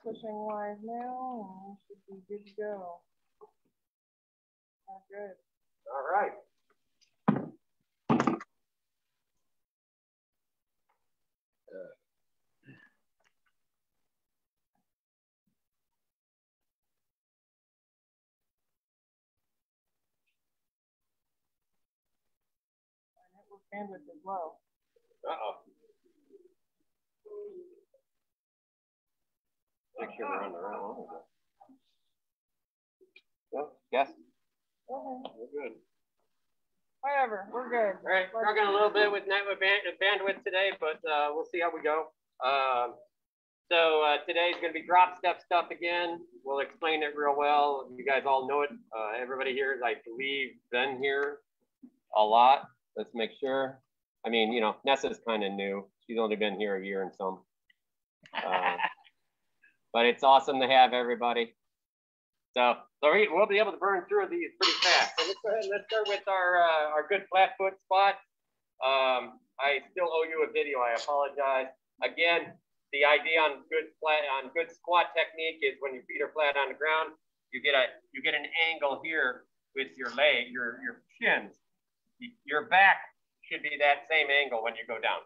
Pushing live now, and we should be good to go. Oh, good. All right. Our network bandwidth is low. Uh-oh. Make sure we're on the right one. Well, yes. Okay. We're good. Whatever, we're good. All right, struggling a little bit with network bandwidth today, but we'll see how we go. So today's going to be drop step stuff again. We'll explain it real well. You guys all know it. Everybody here, I believe, been here a lot. Let's make sure. I mean, you know, Nessa's kind of new. She's only been here a year and some. But it's awesome to have everybody. So we'll be able to burn through these pretty fast. So let's go ahead and let's start with our good flat foot spot. I still owe you a video. I apologize. Again, the idea on good squat technique is when your feet are flat on the ground, you get an angle here with your leg, your shins. Your back should be that same angle when you go down.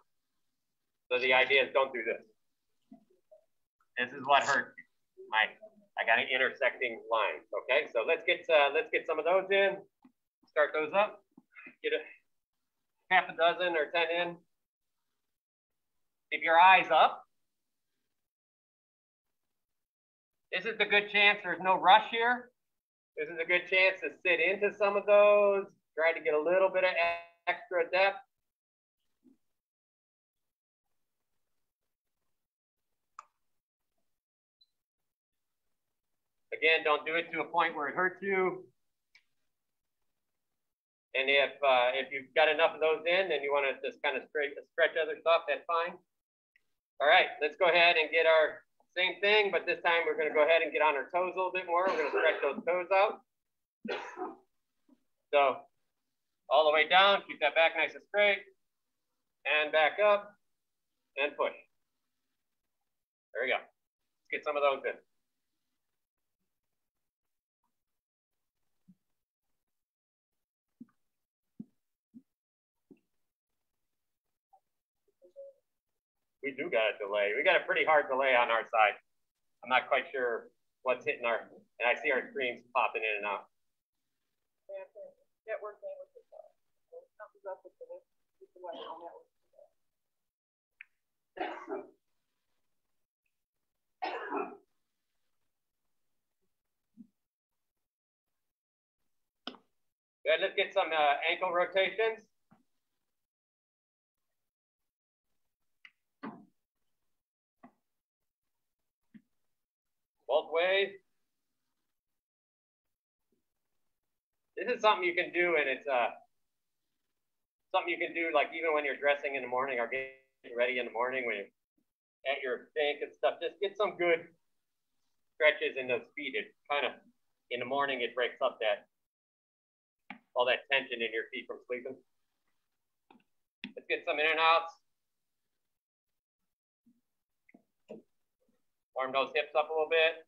So the idea is don't do this. This is what hurts. I got an intersecting line. Okay, so let's get some of those in. Start those up. Get a half a dozen or 10 in. Keep your eyes up. This is a good chance. There's no rush here. This is a good chance to sit into some of those. Try to get a little bit of extra depth. Again, don't do it to a point where it hurts you. And if you've got enough of those in and you want to just kind of stretch other stuff, that's fine. All right, let's go ahead and get our same thing, but this time we're going to go ahead and get on our toes a little bit more. We're going to stretch those toes out. So all the way down, keep that back nice and straight, and back up, and push. There we go. Let's get some of those in. We do got a delay. We got a pretty hard delay on our side. I'm not quite sure what's hitting our, and I see our screens popping in and out. Network bandwidth is low. Something's up with the Wi-Fi network. Good, let's get some ankle rotations. Both ways. This is something you can do, and it's something you can do like even when you're dressing in the morning or getting ready in the morning when you're at your sink and stuff. Just get some good stretches in those feet. It kind of, in the morning, it breaks up all that tension in your feet from sleeping. Let's get some in and outs. Warm those hips up a little bit.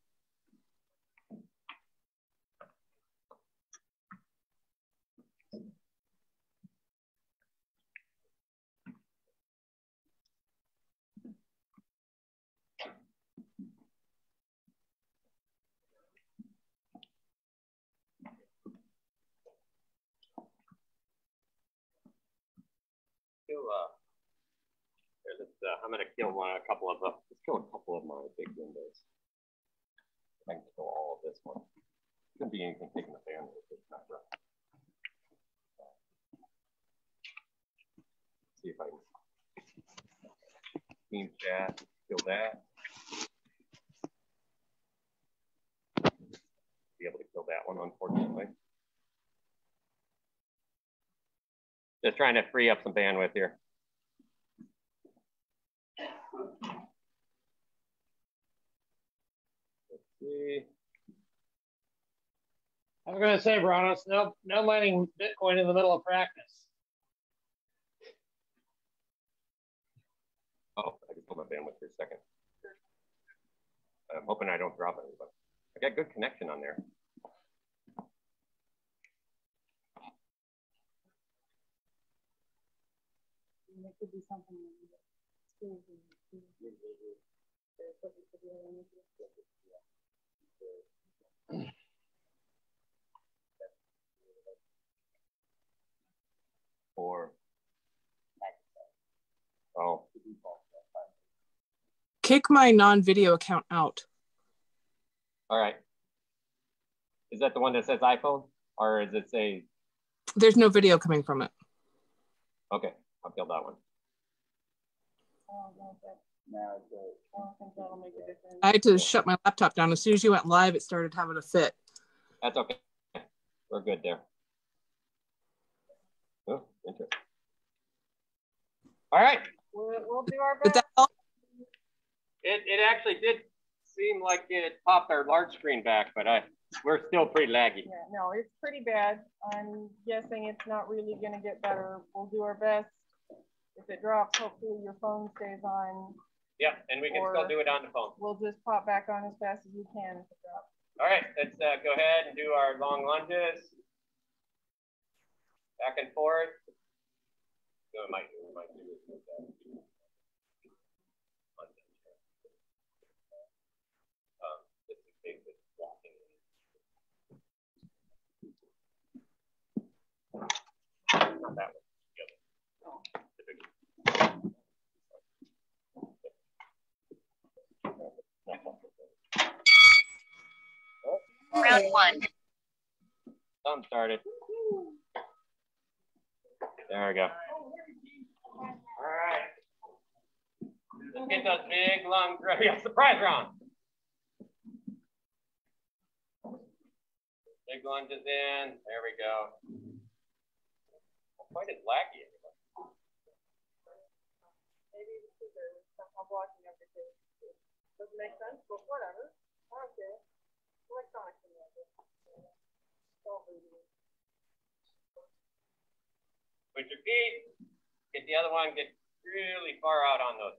I'm gonna kill a couple of my big windows. I can kill all of this one. Couldn't be anything taking the bandwidth. It's not rough. See if I can team chat, kill that. Be able to kill that one, unfortunately. Just trying to free up some bandwidth here. See. I was going to say, Bronos, no mining Bitcoin in the middle of practice. Oh, I can pull my bandwidth for a second. I'm hoping I don't drop it, but I got good connection on there. There could be something in the schools and Or oh, Kick my non-video account out. all right. Is that the one that says iPhone, or does it say? There's no video coming from it. Okay, I'll kill that one. I had to shut my laptop down. As soon as you went live, it started having a fit. That's okay. We're good there. Oh, interesting. All right. We'll do our Did best. that help? It actually did seem like it popped our large screen back, but we're still pretty laggy. Yeah, no, it's pretty bad. I'm guessing it's not really going to get better. We'll do our best. If it drops, hopefully your phone stays on. Yeah, and we can still do it on the phone. We'll just pop back on as fast as we can if it drops. All right, let's go ahead and do our long lunges. Back and forth. So it might do it with that. Just in case it's walking. Not that one. The big one. Round one. Some started. There we go. All right. Let's get those big lungs ready. Yeah, surprise round. Big lunges in. There we go. Quite as laggy. Maybe the speaker is somehow blocking everything. Doesn't make sense, but whatever. I don't care. Electronics in there. Put your feet. Get the other one. Get really far out on those.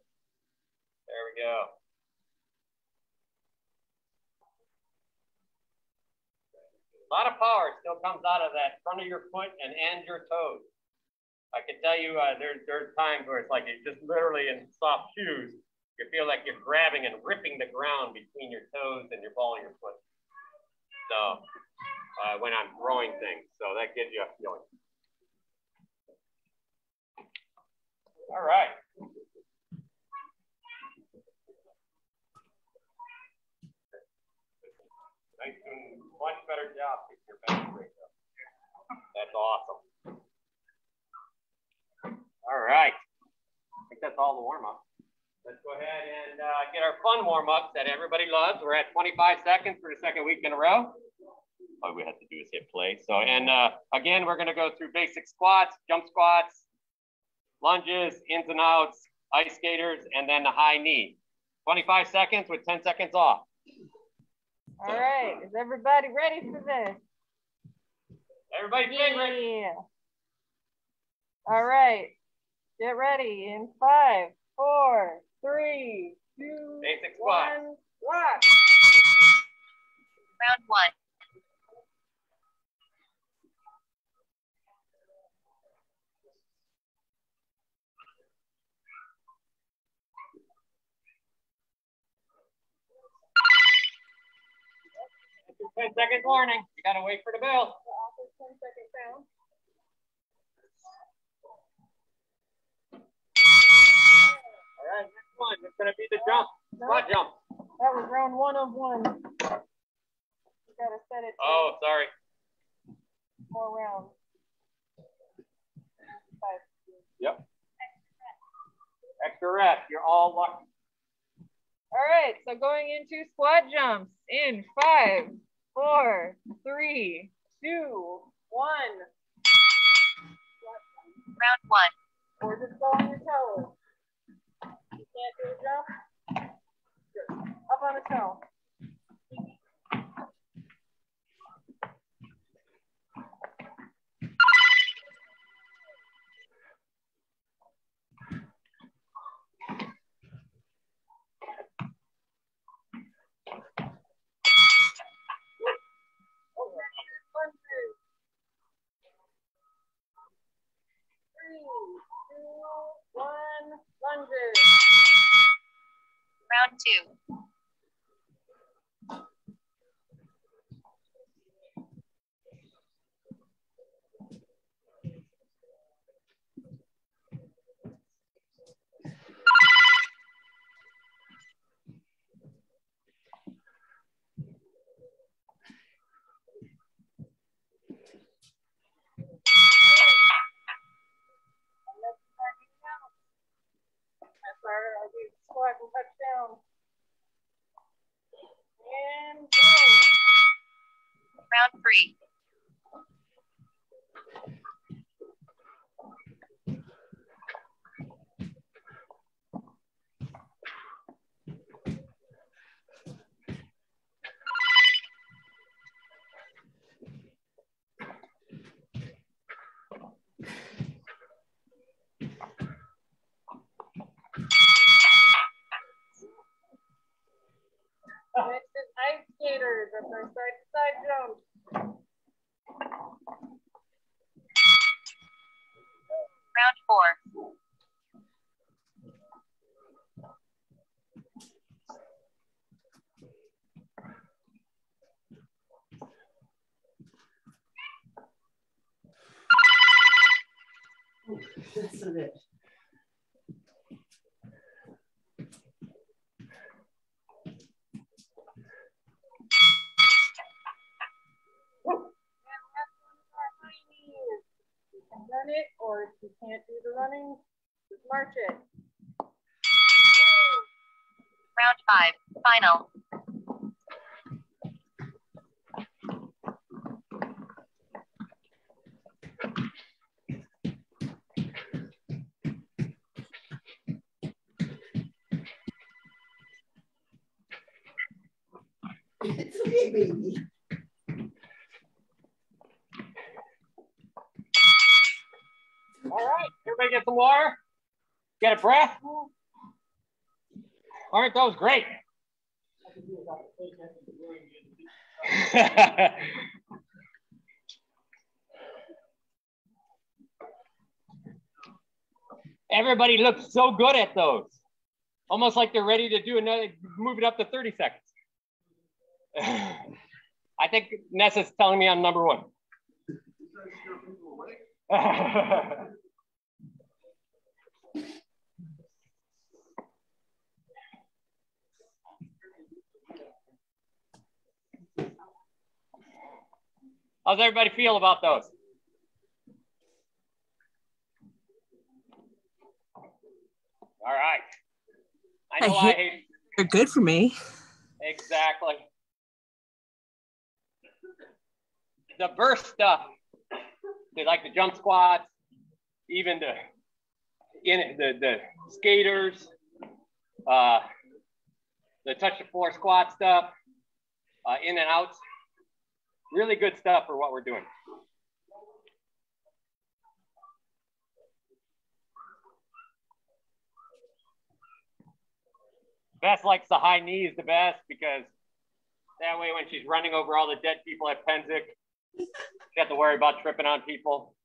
There we go. A lot of power still comes out of that front of your foot and your toes. I can tell you there's times where it's like it's just literally in soft shoes. You feel like you're grabbing and ripping the ground between your toes and your ball of your foot. So when I'm throwing things, so that gives you a feeling. All right. Nice, doing much better job with your back break up. That's awesome. All right. I think that's all the warm-up. Let's go ahead and get our fun warm-ups that everybody loves. We're at 25 seconds for the second week in a row. All we have to do is hit play. So, and again, we're going to go through basic squats, jump squats, lunges, ins and outs, ice skaters, and then the high knee. 25 seconds with 10 seconds off. All right, is everybody ready for this? Everybody favorite. Yeah. All right, get ready in 5, 4, 3, 2, Basic squat. 1, watch. Round one. After 10 seconds warning. You got to wait for the bell. 10 seconds down. All right, next one. It's going to be the jump. Squat jump. That was round 1 of 1. You got to set it to Oh, sorry. 4 rounds. 5. Yep. Extra rest. You're all lucky. All right, so going into squat jumps in 5, 4, 3, 2, 1. Round one. Or just go on your toes. You can't do a jump? Good. Up on a toe. 3, 2, 1, lunges. Round 2. I do squat and touch down. And go. Round 3. Next is ice skaters. That's our side-to-side jump. Round 4. That's not it. Run it, or if you can't do the running, just march it. Round 5. Final. It's okay, baby. All right, everybody get some water? Get a breath? All right, that was great. Everybody looks so good at those. Almost like they're ready to do another, move it up to 30 seconds. I think Nessa's telling me I'm number 1. How's everybody feel about those? All right. I know I hate. They're good for me. Exactly. The burst stuff. They like the jump squats, even the skaters, the touch the floor squat stuff, in and outs. Really good stuff for what we're doing. Beth likes the high knees the best because that way when she's running over all the dead people at Penzic, she doesn't have to worry about tripping on people.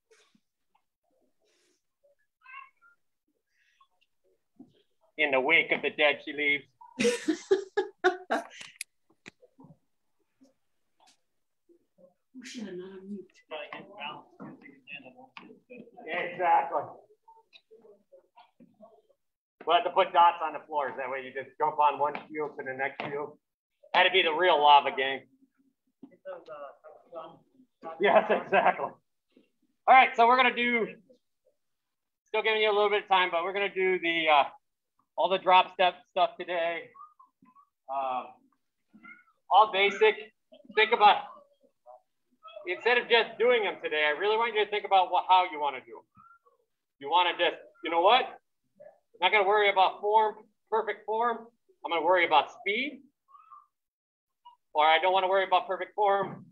In the wake of the dead she leaves. Exactly. We'll have to put dots on the floors. That way you just jump on one field to the next field. That'd be the real lava game. Yes, exactly. All right, so we're gonna do, still giving you a little bit of time, but we're gonna do the all the drop step stuff today. All basic. Think about, instead of just doing them today, I really want you to think about how you want to do them. You want to just, you know what? I'm not going to worry about form, perfect form. I'm going to worry about speed. Or I don't want to worry about perfect form.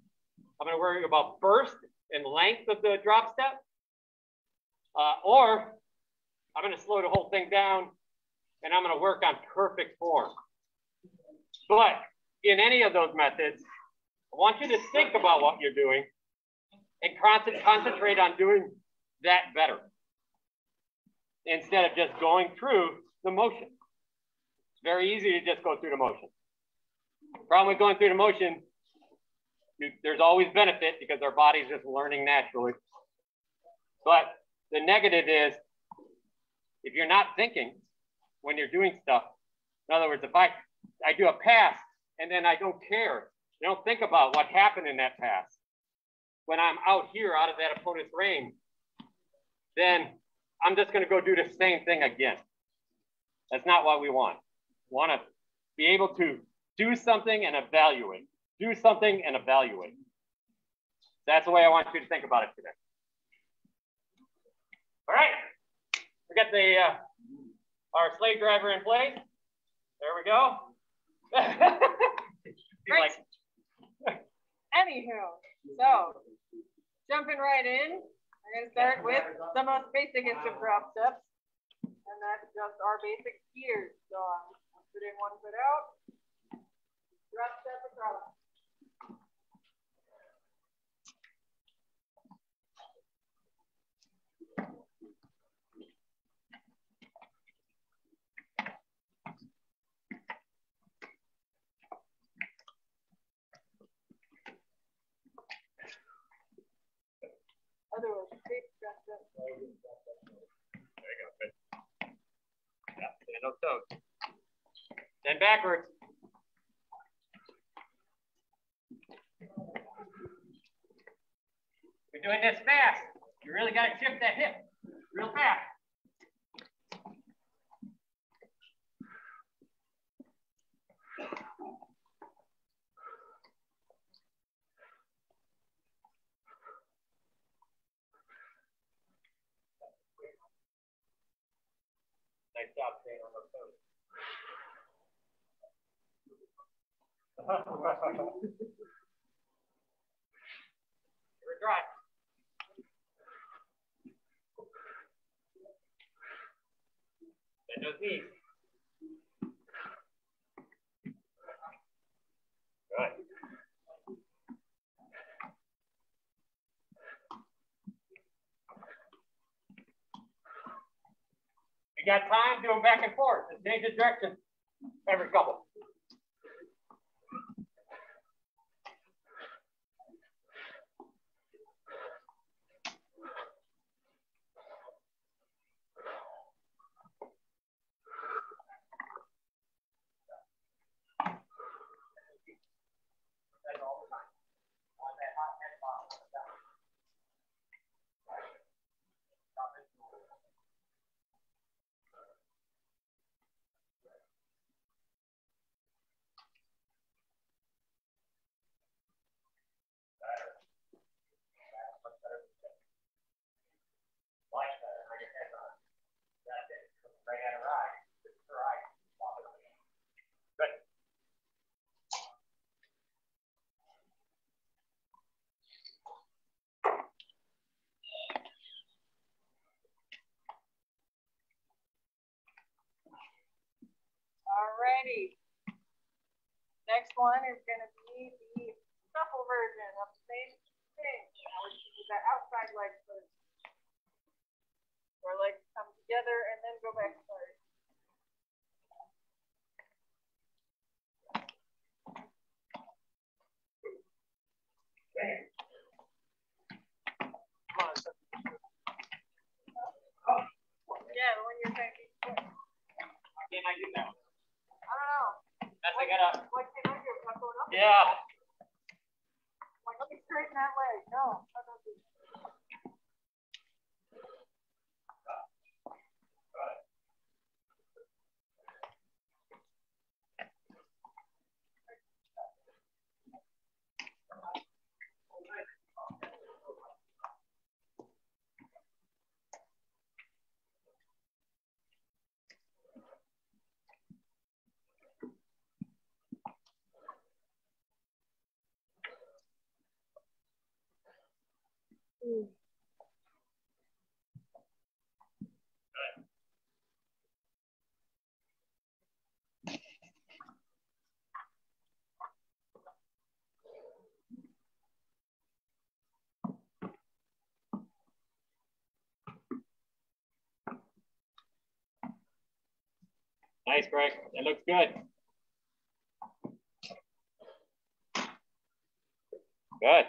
I'm going to worry about burst and length of the drop step. Or I'm going to slow the whole thing down and I'm going to work on perfect form. But in any of those methods, I want you to think about what you're doing and concentrate on doing that better. instead of just going through the motion. It's very easy to just go through the motion. Problem with going through the motion, there's always benefit because our body's just learning naturally. But the negative is if you're not thinking when you're doing stuff, in other words, if I do a pass and then I don't care, I don't think about what happened in that pass. When I'm out here, out of that opponent's range, then I'm just going to go do the same thing again. That's not what we want. We want to be able to do something and evaluate. Do something and evaluate. That's the way I want you to think about it today. All right. We got the our slave driver in place. There we go. Great. Anywho, so jumping right in, we're going to start with the most basicest of drop steps, and that's just our basic gears. So one foot in, one foot out, drop step across. Otherwise, big drop step. There you go. Good. Yeah, stand up toes. Then backwards. We're doing this fast. You really got to shift that hip real fast. Nice job staying on those toes. We're dry. Bend those knees. Good. You got time, do them back and forth. Just change the direction every couple. Alrighty. Next one is going to be the shuffle version of the same thing. Which is that outside leg first. Or legs come together and then go back first. Yeah, the one you're saying. Why can't I do that? I don't know. That's I gotta. Why can't I do it? Not going up? Yeah. Like, let me straighten that leg. No, I don't do that. Nice, Greg. That looks good. Good.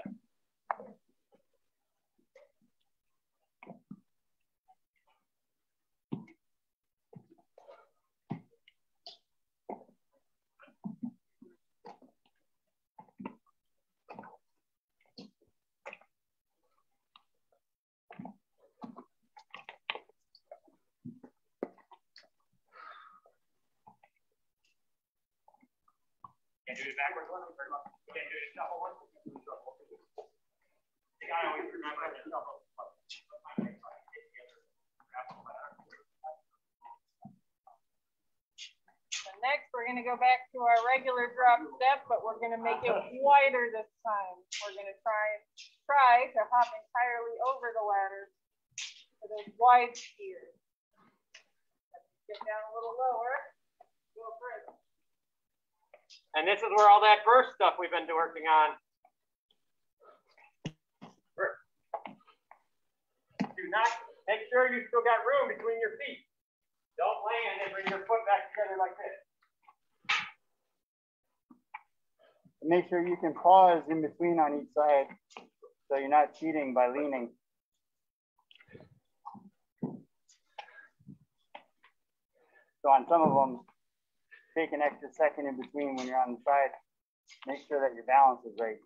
Can't do the backwards one. Can't do the shuffle one. You gotta always remember the shuffle. So next, we're going to go back to our regular drop step, but we're going to make it wider this time. We're going to try to hop entirely over the ladder for those wide skiers. Get down a little lower. Go further. And this is where all that burst stuff we've been working on. Do not, make sure you still got room between your feet. Don't land and bring your foot back together like this. Make sure you can pause in between on each side so you're not cheating by leaning. So on some of them, take an extra second in between when you're on the side. Make sure that your balance is right.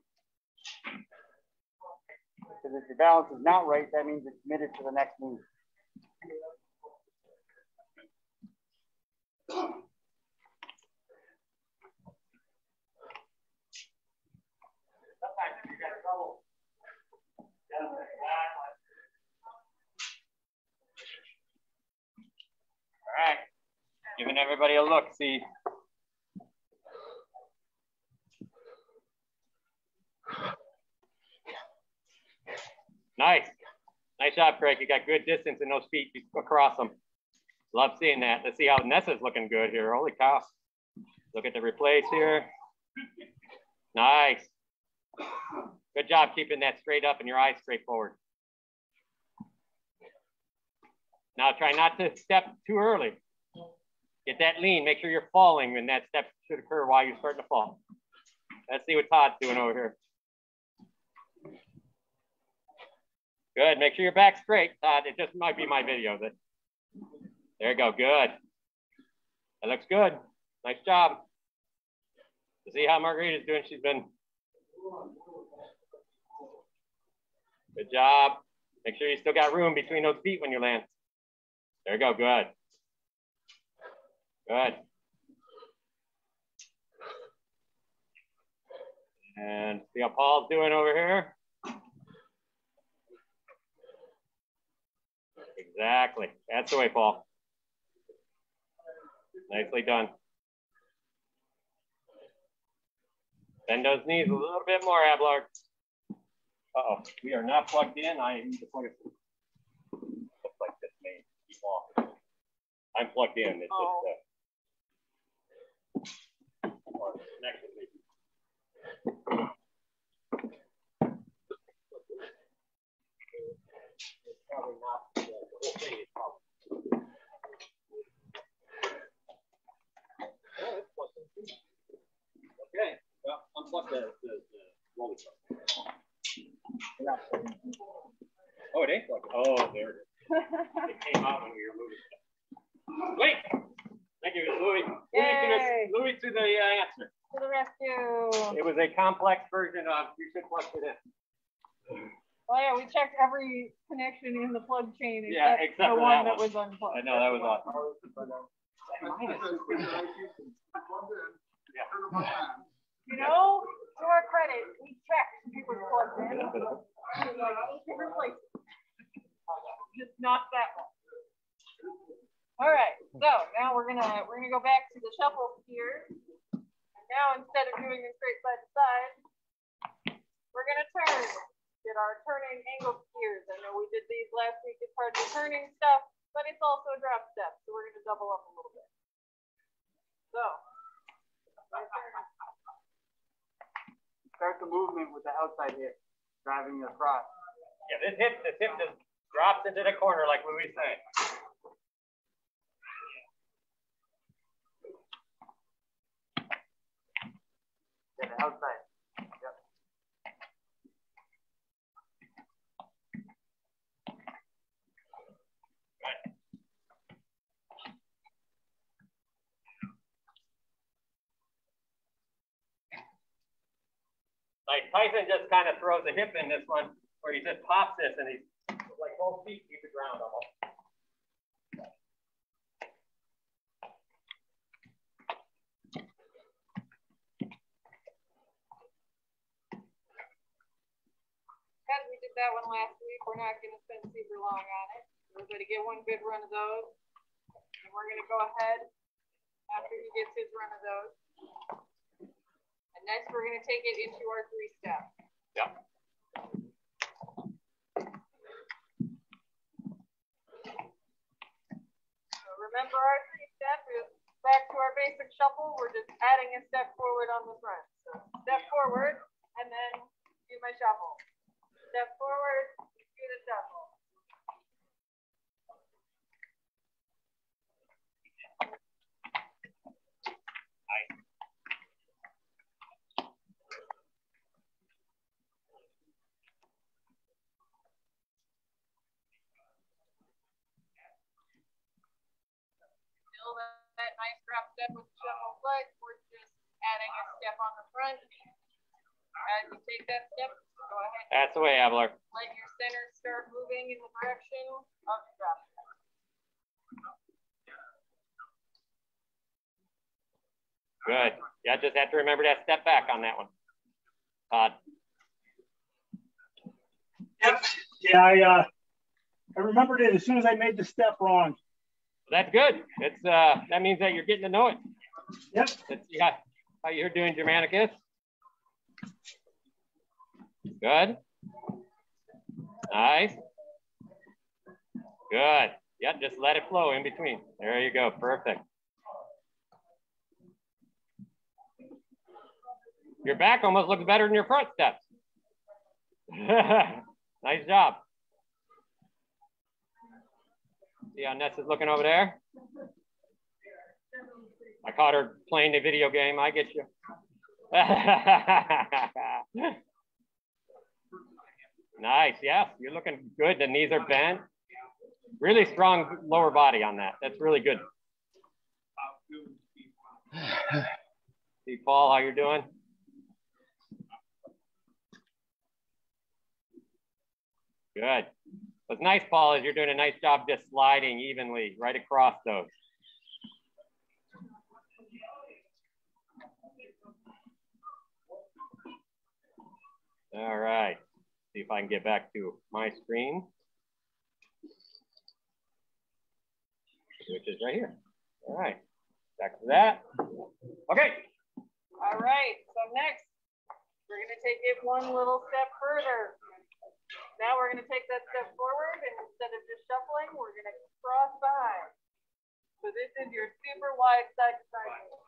Because if your balance is not right, that means you're committed to the next move. Sometimes if you got trouble. All right, giving everybody a look, see. Nice. Nice job, Craig. You got good distance in those feet across them. Love seeing that. Let's see how Nessa's looking good here. Holy cow. Look at the replays here. Nice. Good job keeping that straight up and your eyes straight forward. Now try not to step too early. Get that lean. Make sure you're falling when that step should occur while you're starting to fall. Let's see what Todd's doing over here. Good. Make sure your back's straight, Todd. It just might be my video. There you go. Good. That looks good. Nice job. To see how Margarita's doing, she's been. Good job. Make sure you still got room between those feet when you land. There you go. Good. Good. And see how Paul's doing over here. Exactly. That's the way, Paul. Nicely done. Bend those knees a little bit more, Ablard. Uh-oh, we are not plugged in. I need to plug it. Looks like this may be off. I'm plugged in. It's just or connected maybe. It's probably not the whole thing is probably. Oh, it's plugged in. Okay. Well, unplug the roller coaster. Oh, it ain't plugged. Oh, there it is. It came out when we were moving stuff. Wait! Thank you, Louis. Louis to the answer. To the rescue. It was a complex version of you should plug it in. Well, yeah, we checked every connection in the plug chain except the for one that was unplugged. I know, that was awesome. You know, to our credit, we checked if it was plugged in. Like, different places. Just not that one. All right, so now we're gonna go back to the shuffle skiers. And now instead of doing it straight side to side, we're gonna turn. Get our turning angle skiers. I know we did these last week as part of the turning stuff, but it's also a drop step, so we're gonna double up a little bit. So Start the movement with the outside hip, driving across. Yeah, this hip just drops into the corner like Louis said. Yeah, the outside. Yep. Like Tyson just kind of throws a hip in this one, where he just pops this and he's like both feet keep the ground almost. Because we did that one last week, we're not going to spend super long on it. We're going to get one good run of those. And we're going to go ahead after he gets his run of those. And next we're going to take it into our 3-step. Yeah. So remember our 3-step is back to our basic shuffle. We're just adding a step forward on the front. So step forward and then do my shuffle. Step forward, do the shuffle. Still that nice drop step with the shuffle foot. We're just adding a step on the front. As you take that step, go ahead. That's the way, Abler. Let your center start moving in the direction of the drop step. Good. Yeah, just have to remember that step back on that one. Todd. Yep. Yeah, I remembered it as soon as I made the step wrong. That's good. It's that means that you're getting to know it. Yep. Let's see how you're doing, Germanicus. Good. Nice. Good. Yeah, just let it flow in between. There you go. Perfect. Your back almost looks better than your front steps. Nice job. See how Ness is looking over there? I caught her playing the video game. I get you. Nice. Yeah, you're looking good. The knees are bent. Really strong lower body on that. That's really good. See, Paul, how you're doing? Good. What's nice, Paul, is you're doing a nice job just sliding evenly right across those. All right. See if I can get back to my screen, which is right here. All right. Back to that. Okay. All right. So next, we're going to take it one little step further. Now we're going to take that step forward, and instead of just shuffling, we're going to cross behind. So this is your super wide side to side move.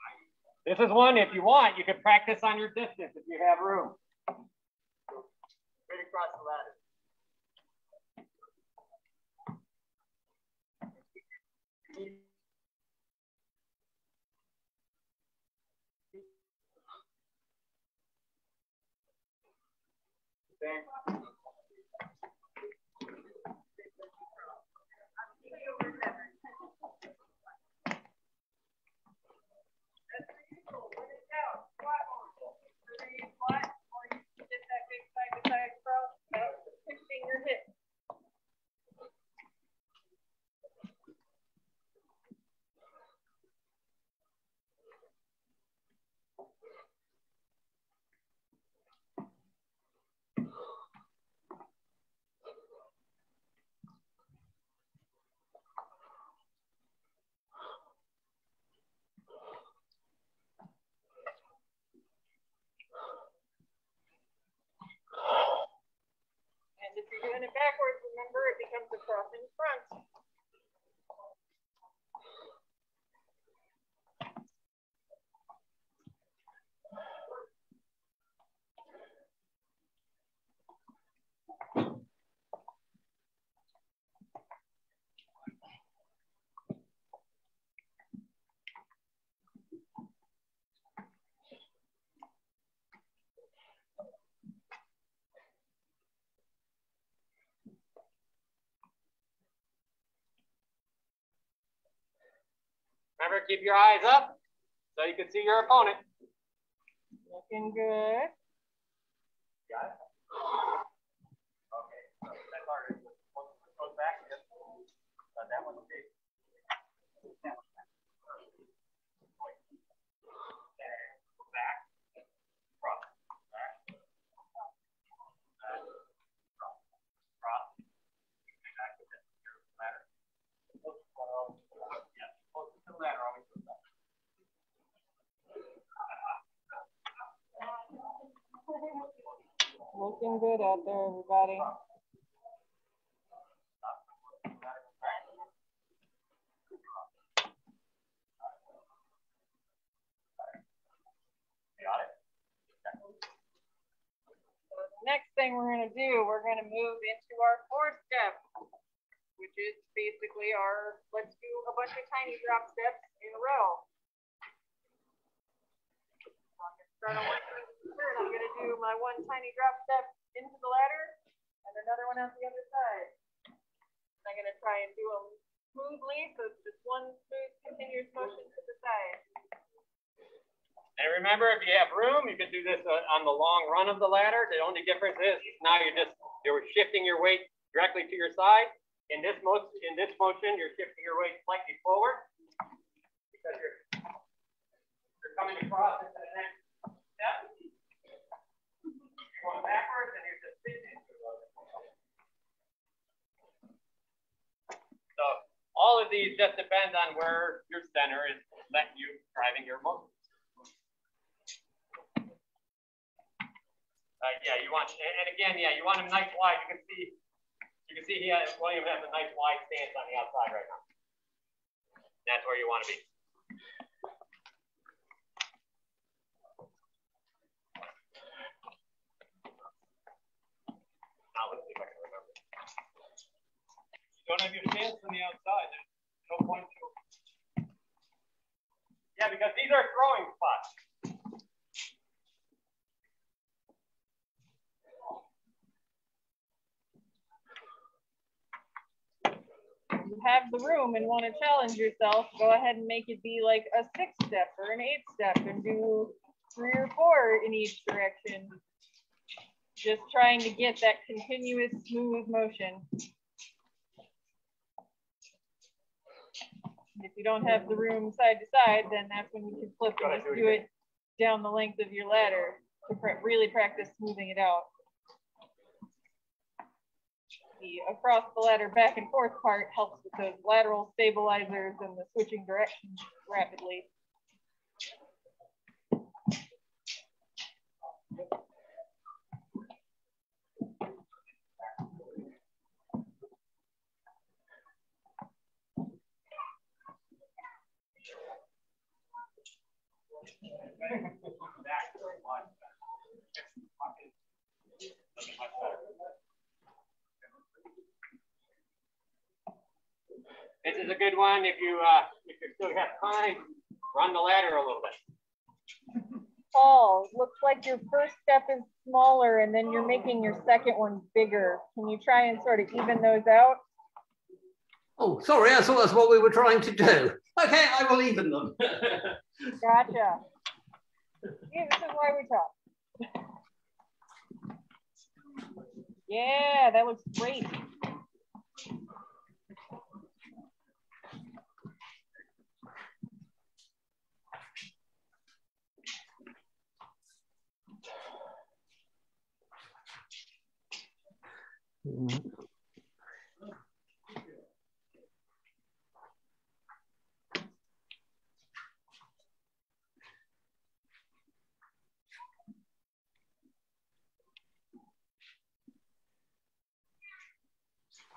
This is one, if you want, you can practice on your distance if you have room. Straight across the ladder. Thanks. Your hip. And if you're doing it backwards, remember it becomes a cross in front. Remember, keep your eyes up so you can see your opponent. Looking good. Got it? Okay, so that part is goes back. Just let that one stay. That one back. Back. Cross. Back. Cross. Cross. Back with it. Ladder. Yeah, close to the ladder always goes back. Looking good out there, everybody. Next thing we're going to do, we're going to move into our fourth step, which is basically our, let's do a bunch of tiny drop steps in a row. So I'm going to start on one side here, and I'm going to do my one tiny drop step into the ladder and another one out the other side. I'm going to try and do them smoothly, so it's just one smooth continuous motion to the side. And remember, if you have room, you can do this on the long run of the ladder. The only difference is now you're shifting your weight directly to your side. In this motion, you're shifting your weight slightly forward because you're coming across into the next step. You're going backwards, and you're just shifting. So all of these just depend on where your center is letting you driving your motion. Yeah, you want, and again, yeah, you want him nice wide. You can see William has a nice wide stance on the outside right now. That's where you want to be. Now let's see if I can remember. You don't have your stance on the outside. There's no point to. Yeah, because these are throwing spots. You have the room and want to challenge yourself, go ahead and make it be like a 6-step or an 8-step and do 3 or 4 in each direction. Just trying to get that continuous smooth motion. If you don't have the room side to side, then that's when you can flip and just do it down the length of your ladder to really practice smoothing it out. The across the ladder back and forth part helps with those lateral stabilizers and the switching directions rapidly. This is a good one if you still have time, run the ladder a little bit. Paul, looks like your first step is smaller and then you're making your second one bigger. Can you try and sort of even those out? Oh, sorry, I thought that's what we were trying to do. Okay, I will even them. Gotcha. Yeah, this is why we talk. Yeah, that looks great.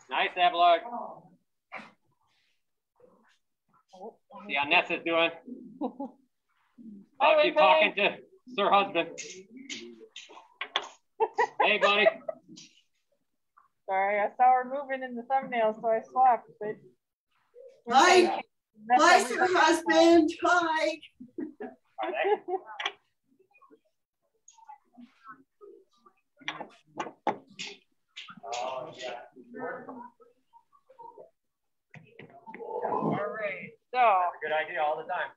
Nice, Abelard. See how Ness is doing. I'll keep talking to Sir Husband. Hey, buddy. Sorry, I saw her moving in the thumbnail, so I swapped. But Hi, hi, Sir Husband. Hi. Oh, yeah. All right. So That's a good idea all the time.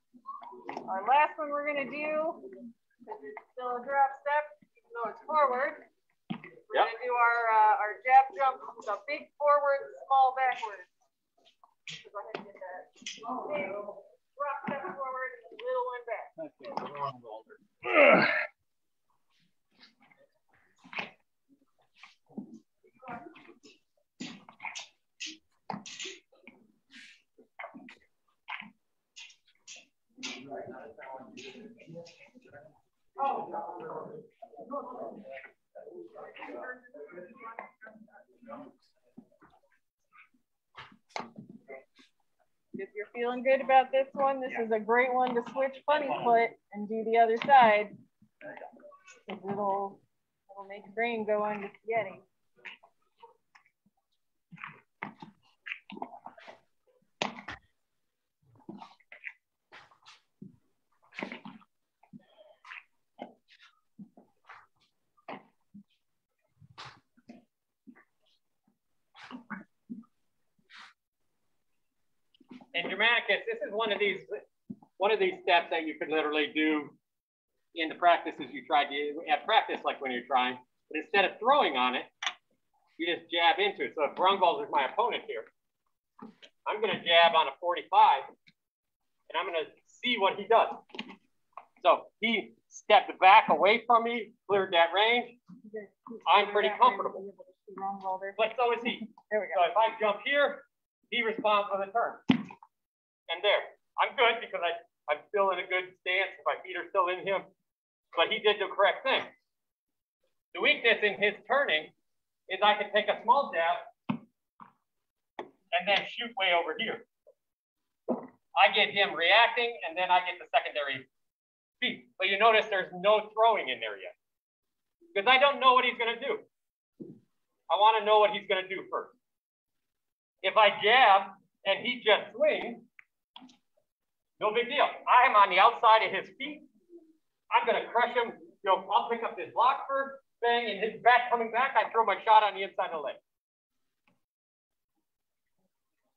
our last one we're gonna do, because it's still a drop step, even though it's forward. We're gonna do our jab jump, so big forward, small backward. So go ahead and get that. Big drop step forward, little one back. If you're feeling good about this one, this is a great one to switch funny foot and do the other side. It'll make your brain go on to spaghetti. In Germanicus, this is one of these steps that you could literally do in the practices you tried to at practice, like when you're trying. But instead of throwing on it, you just jab into it. So if Brungballs is my opponent here, I'm going to jab on a 45, and I'm going to see what he does. So he stepped back away from me, cleared that range. I'm pretty comfortable. But so is he. There we go. So if I jump here, he responds with a turn. And there, I'm good because I'm still in a good stance. My feet are still in him, but he did the correct thing. The weakness in his turning is I can take a small jab and then shoot way over here. I get him reacting, and then I get the secondary feet. But you notice there's no throwing in there yet because I don't know what he's going to do. I want to know what he's going to do first. If I jab and he just swings, no big deal. I'm on the outside of his feet. I'm going to crush him. You know, I'll pick up this block first thing, and his back coming back, I throw my shot on the inside of the leg.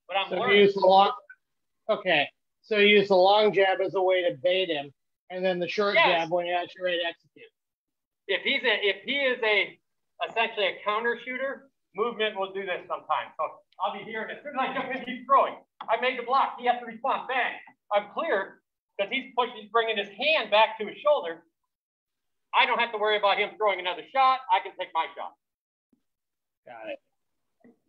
But I'm So learning. you use the long, okay. So you use the long jab as a way to bait him, and then the short jab when you're actually ready to execute. If he is essentially a counter shooter, movement will do this sometimes. So I'll be here, and as soon as I jump in, he's throwing. I made the block. He has to respond. Bang. I'm clear because he's bringing his hand back to his shoulder. I don't have to worry about him throwing another shot. I can take my shot. Got it.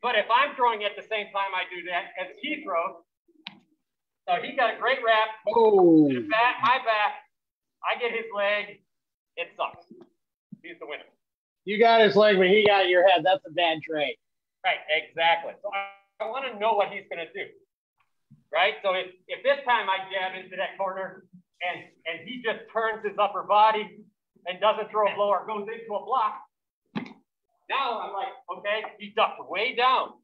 But if I'm throwing at the same time I do that as he throws, so he got a great wrap. Oh. My back. I get his leg. It sucks. He's the winner. You got his leg, but he got your head. That's a bad trade. Right, exactly. So I want to know what he's going to do. Right? So if this time I jab into that corner and he just turns his upper body and doesn't throw a blow or goes into a block, now I'm like, okay, he ducked way down.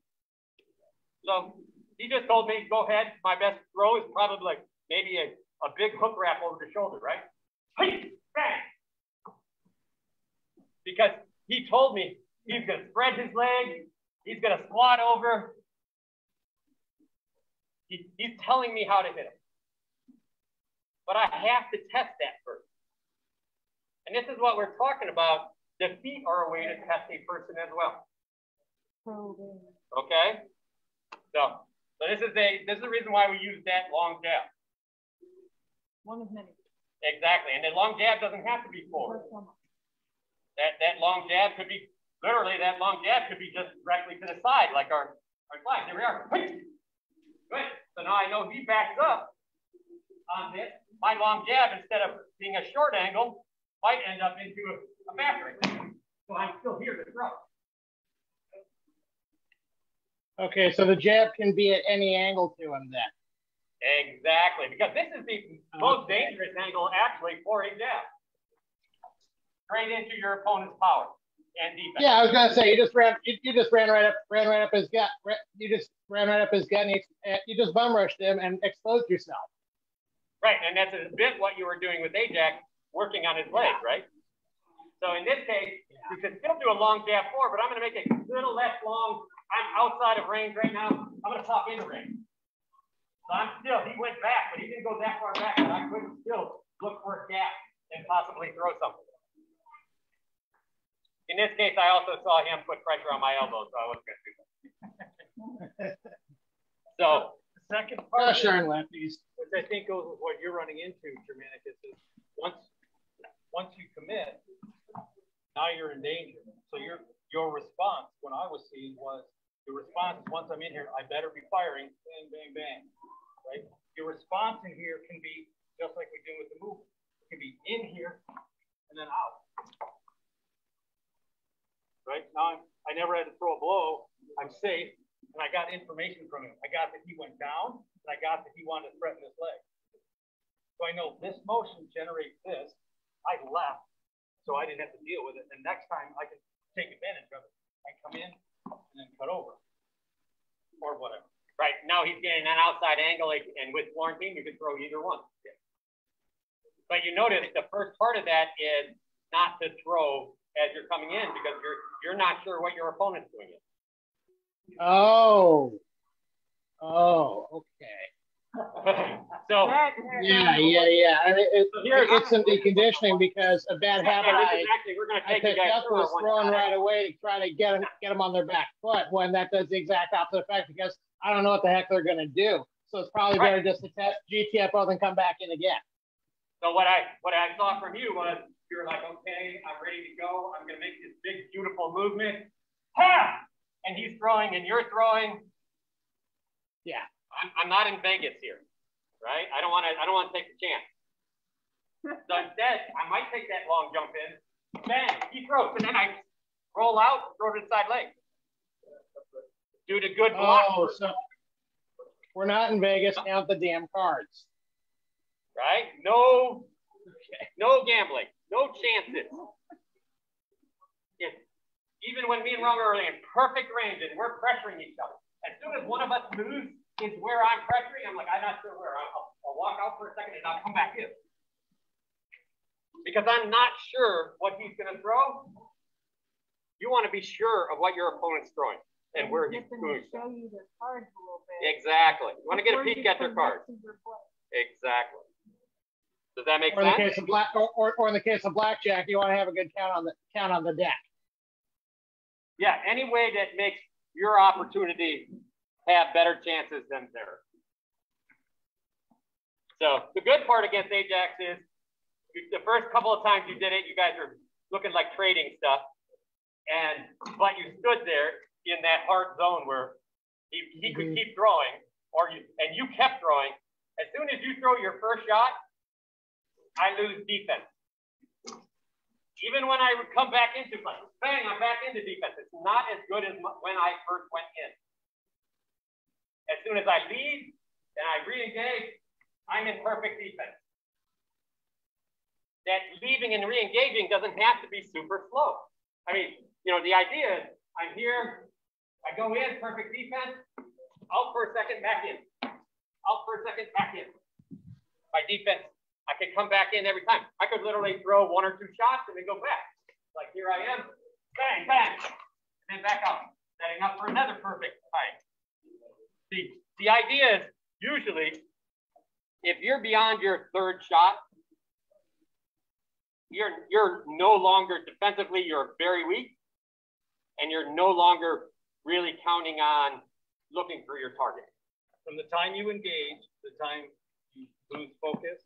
So he just told me, go ahead. My best throw is probably like maybe a big hook wrap over the shoulder, right? Hey, bang! Because he told me he's going to spread his leg. He's going to squat over. He's telling me how to hit him. But I have to test that first. And this is what we're talking about. The feet are a way to test a person as well. Okay? So this is the reason why we use that long jab. One of many. Exactly. And the long jab doesn't have to be forward. That long jab could be, literally that long jab could be just directly to the side, like our slide. Here we are. Good. So now I know he backs up on this. My long jab, instead of being a short angle, might end up into a back right. So I'm still here to throw. Okay, so the jab can be at any angle to him then. Exactly, because this is the most dangerous angle actually for a jab. Straight into your opponent's power and defense. Yeah, I was gonna say you just ran right up his gut. You just ran right up his gut, and you just bum rushed him and exposed yourself. Right, and that's a bit what you were doing with Ajax, working on his leg, right? So in this case, you can still do a long jab forward, but I'm going to make it a little less long. I'm outside of range right now. I'm going to pop into range. So he went back, but he didn't go that far back, but I couldn't still look for a gap and possibly throw something. In this case, I also saw him put pressure on my elbow, so I wasn't going to do that. So the second part, lefties, which I think goes with what you're running into, Germanicus, is once you commit, now you're in danger. So your response, when I was seeing, was your response is once I'm in here, I better be firing, bang, bang, bang, right? Your response in here can be just like we do with the movement. It can be in here and then out. Right now, I never had to throw a blow. I'm safe, and I got information from him. I got that he went down, and I got that he wanted to threaten this leg. So I know this motion generates this. I left, so I didn't have to deal with it. And next time, I can take advantage of it. I come in and then cut over, or whatever. Right now, he's getting an outside angle, and with Florentine, you can throw either one. But you notice the first part of that is not to throw as you're coming in because you're not sure what your opponent's doing yet. Oh, okay. So yeah. I mean, it's some deconditioning because a bad habit I picked up was throwing right away to try to get them on their back foot when that does the exact opposite effect because I don't know what the heck they're going to do. So it's probably better just to test GTFO than come back in again. So what I saw from you was you were like, okay, I'm ready to go. I'm going to make this big, beautiful movement. Ha! And he's throwing and you're throwing. Yeah. I'm not in Vegas here, right? I don't want to take the chance. So instead, I might take that long jump in. Bang, he throws, and then I roll out, throw to the side leg. Due to good block. Oh, so we're not in Vegas. Count the damn cards. Right? No gambling, no chances. Even when me and Ron are in perfect range and we're pressuring each other, as soon as one of us moves is where I'm pressuring, I'm like, I'm not sure where. I'll walk out for a second and I'll come back in. Because I'm not sure what he's going to throw. You want to be sure of what your opponent's throwing and where he's doing. Show you their cards a little bit. Exactly. You want to get a peek at their cards. Exactly. Does that make sense? In the case of or in the case of blackjack, you want to have a good count on the deck. Yeah, any way that makes your opportunity have better chances than theirs. So the good part against Ajax is the first couple of times you did it, you guys were looking like trading stuff, but you stood there in that hard zone where he could keep throwing, and you kept throwing. As soon as you throw your first shot, I lose defense. Even when I would come back into play, bang, I'm back into defense. It's not as good as when I first went in. As soon as I leave and I re-engage, I'm in perfect defense. That leaving and re-engaging doesn't have to be super slow. I mean, the idea is I'm here, I go in, perfect defense, out for a second, back in. Out for a second, back in. My defense, I could come back in every time. I could literally throw 1 or 2 shots and then go back. Like here I am, bang, bang, and then back out, setting up for another perfect time. The idea is usually if you're beyond your third shot, you're no longer defensively, you're very weak, and you're no longer really counting on looking for your target. From the time you engage, the time you lose focus,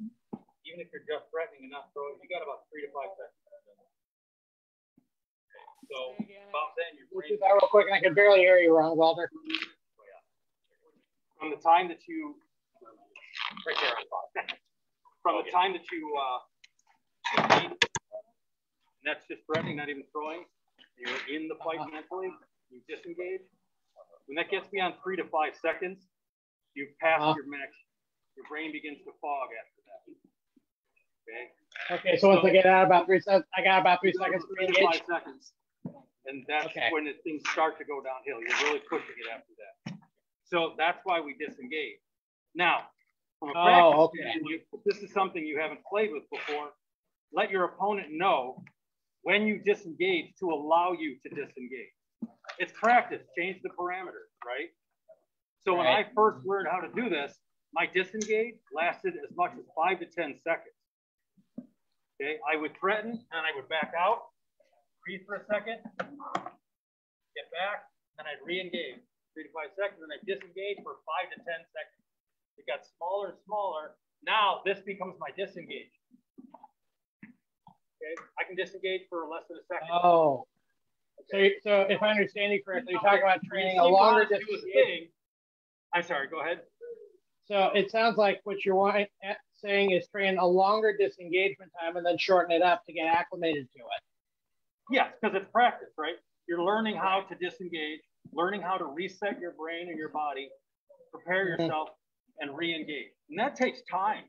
even if you're just threatening and not throwing, you got about 3 to 5 seconds. So about then you're do that real quick, and I can barely hear you, Ron Walter. From the time that you from the time that you and that's just threatening, not even throwing, you're in the fight mentally, you disengage. When that gets beyond 3 to 5 seconds, you've passed your max. Your brain begins to fog after that. Okay, so once I get out about 3 seconds, I got about 3 seconds to engage. 5 seconds. And that's when things start to go downhill. You're really pushing it after that. So that's why we disengage. Now, from a practice standpoint, if this is something you haven't played with before, let your opponent know when you disengage to allow you to disengage. It's practice. Change the parameters, right? So when I first learned how to do this, my disengage lasted as much as 5 to 10 seconds. Okay, I would threaten and I would back out, breathe for a second, get back, then I'd re-engage 3 to 5 seconds, and I'd disengage for 5 to 10 seconds. It got smaller and smaller. Now this becomes my disengage. Okay, I can disengage for less than a second. Oh. Okay. So if I understand you correctly, you're talking about training a longer disengage. I'm sorry, go ahead. So it sounds like what you're saying is train a longer disengagement time and then shorten it up to get acclimated to it. Yes, because it's practice, right? You're learning how to disengage, learning how to reset your brain and your body, prepare yourself, and re-engage. And that takes time.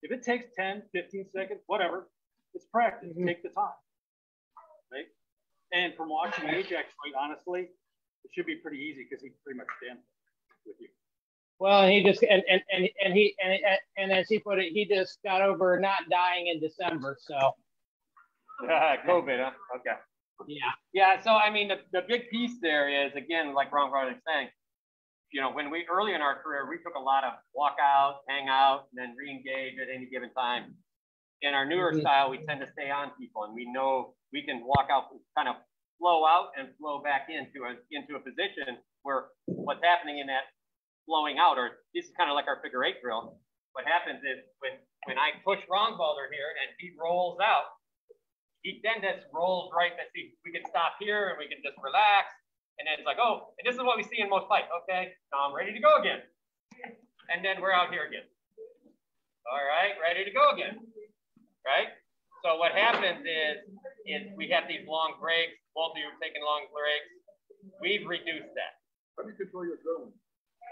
If it takes 10, 15 seconds, whatever, it's practice. Take the time, right? And from watching Ajax fight, honestly, it should be pretty easy because he pretty much stands with you. Well, he just and as he put it, he just got over not dying in December. So COVID, huh? Okay. Yeah. Yeah. So I mean, the big piece there is, again, like Ron was saying, you know, when we early in our career, we took a lot of walk out, hang out, and then re-engage at any given time. In our newer style, we tend to stay on people, and we know we can walk out, kind of flow out and flow back into a position where what's happening in that flowing out, or this is kind of like our figure 8 drill. What happens is when I push Wrongbalder here and he rolls out, he then just rolls right. See, we can stop here and we can just relax. And then it's like, oh, and this is what we see in most fights. Okay, now I'm ready to go again. And then we're out here again. All right, ready to go again. Right? So what happens is we have these long breaks. Both of you are taking long breaks. We've reduced that. How do you control your adrenaline?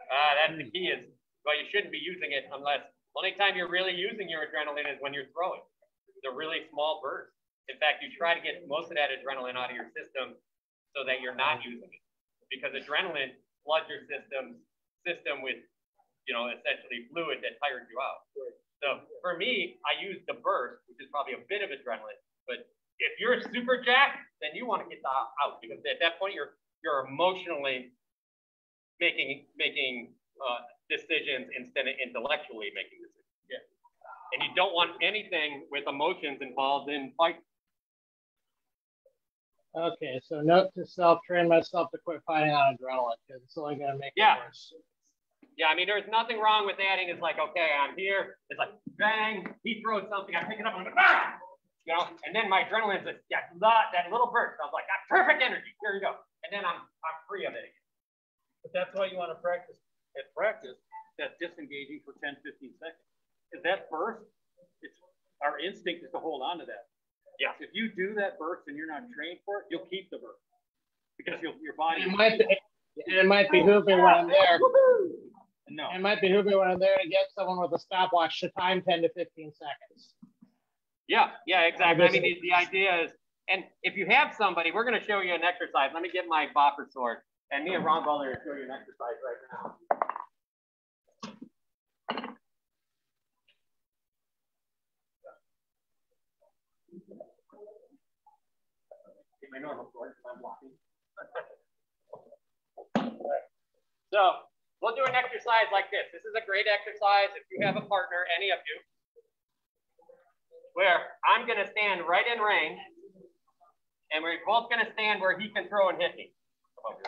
That's the key is, well, you shouldn't be using it unless, only time you're really using your adrenaline is when you're throwing. It's a really small burst. In fact, you try to get most of that adrenaline out of your system so that you're not using it. Because adrenaline floods your system with, you know, essentially fluid that tires you out. So for me, I use the burst, which is probably a bit of adrenaline. But if you're super jacked, then you want to get out, because at that point you're emotionally making decisions instead of intellectually making decisions. Yeah. And you don't want anything with emotions involved in fight. Okay, so note to self: train myself to quit fighting on adrenaline, because it's only going to make it worse. Yeah, I mean, there's nothing wrong with adding. It's like, okay, I'm here. It's like, bang, he throws something. I pick it up and I'm like, ah! You know, and then my adrenaline's like, yeah, that little burst. I was like, got perfect energy. Here you go. And then I'm free of it again. But that's why you want to practice. At practice, that disengaging for 10, 15 seconds. Because that burst, our instinct is to hold on to that. Yeah. If you do that burst and you're not trained for it, you'll keep the burst. Because your body. It might behoove me when I'm there. No. It might behoove me when I'm there to get someone with a stopwatch to time 10 to 15 seconds. Yeah, exactly. I mean, the idea is, and if you have somebody, we're going to show you an exercise. Let me get my bopper sword. And me and Ron Butler will show you an exercise right now. Get my normal sword because I'm walking. So we'll do an exercise like this. This is a great exercise if you have a partner, any of you, where I'm going to stand right in range, and we're both going to stand where he can throw and hit me. All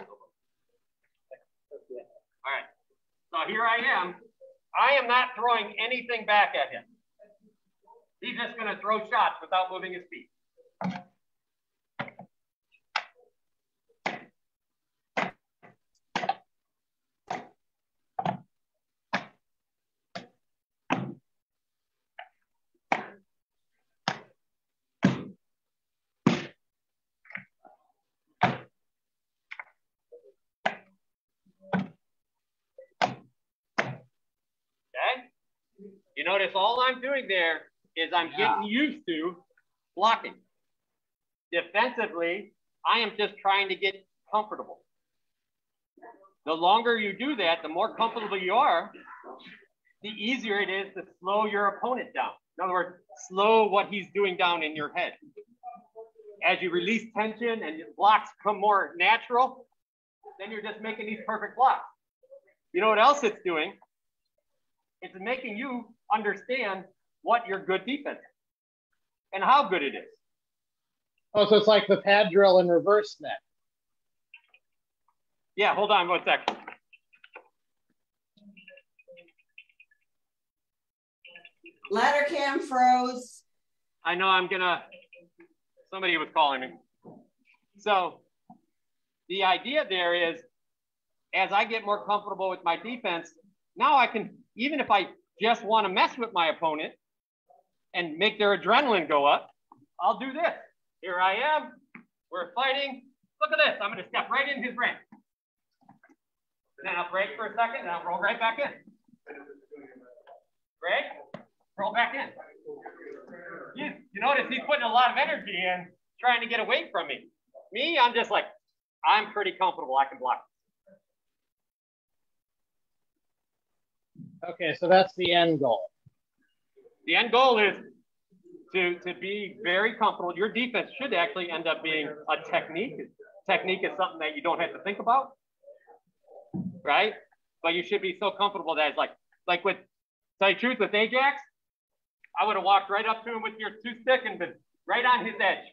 right. So here I am. I am not throwing anything back at him. He's just going to throw shots without moving his feet. You notice all I'm doing there is I'm getting used to blocking. Defensively, I am just trying to get comfortable. The longer you do that, the more comfortable you are, the easier it is to slow your opponent down. In other words, slow what he's doing down in your head. As you release tension and your blocks come more natural, then you're just making these perfect blocks. You know what else it's doing? It's making you understand what your good defense is and how good it is. Oh, so it's like the pad drill in reverse then. Yeah, hold on 1 second. Ladder cam froze. I know somebody was calling me. So the idea there is, as I get more comfortable with my defense, now I can, even if I just want to mess with my opponent and make their adrenaline go up, I'll do this. Here I am, we're fighting. Look at this, I'm gonna step right in his ring. Then I'll break for a second and I'll roll right back in. Break, roll back in. You notice he's putting a lot of energy in trying to get away from me. Me, I'm just like, I'm pretty comfortable, I can block. Okay, so that's the end goal. The end goal is to be very comfortable. Your defense should actually end up being a technique. Technique is something that you don't have to think about, right? But you should be so comfortable that it's like with, tell you the truth, with Ajax, I would have walked right up to him with your 2-stick and been right on his edge